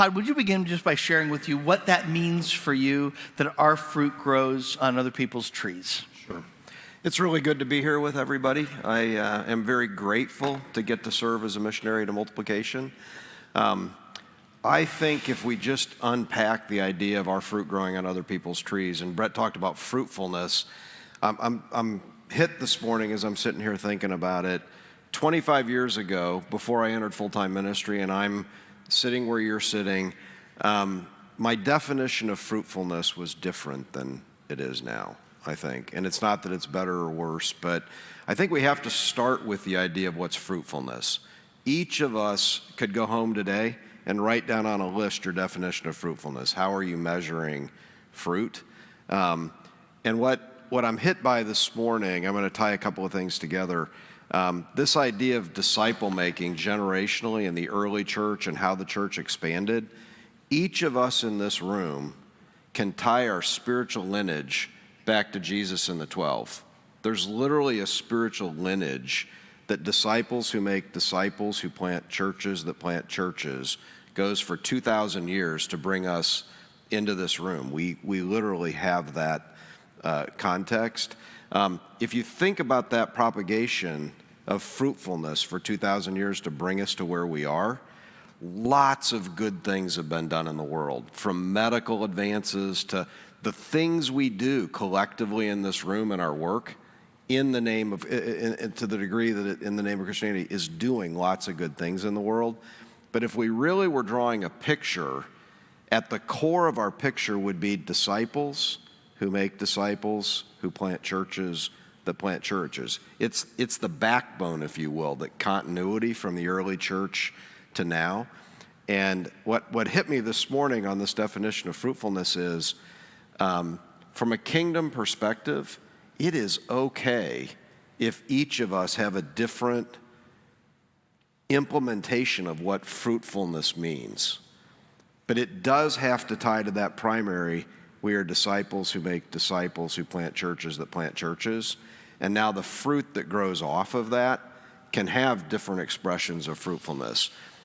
Todd, would you begin just by sharing with you what that means for you, that our fruit grows on other people's trees? Sure. It's really good to be here with everybody. I am very grateful to get to serve as a missionary to multiplication. I think if we just unpack the idea of our fruit growing on other people's trees, and Brett talked about fruitfulness, I'm hit this morning as I'm sitting here thinking about it. 25 years ago, before I entered full-time ministry, and I'm sitting where you're sitting, my definition of fruitfulness was different than it is now, I think. And it's not that it's better or worse, but I think we have to start with the idea of what's fruitfulness. Each of us could go home today and write down on a list your definition of fruitfulness. How are you measuring fruit? And what I'm hit by this morning, I'm going to tie a couple of things together. This idea of disciple making generationally in the early church and how the church expanded, each of us in this room can tie our spiritual lineage back to Jesus and the 12. There's literally a spiritual lineage that disciples who make disciples who plant churches that plant churches goes for 2,000 years to bring us into this room. We literally have that context. If you think about that propagation of fruitfulness for 2,000 years to bring us to where we are, lots of good things have been done in the world, from medical advances to the things we do collectively in this room and our work in the name of, to the degree that it, in the name of Christianity, is doing lots of good things in the world. But if we really were drawing a picture, at the core of our picture would be disciples who make disciples, who plant churches, that plant churches. It's the backbone, if you will, that continuity from the early church to now. And what hit me this morning on this definition of fruitfulness is, from a kingdom perspective, it is okay if each of us have a different implementation of what fruitfulness means. But it does have to tie to that primary: we are disciples who make disciples, who plant churches that plant churches. And now the fruit that grows off of that can have different expressions of fruitfulness.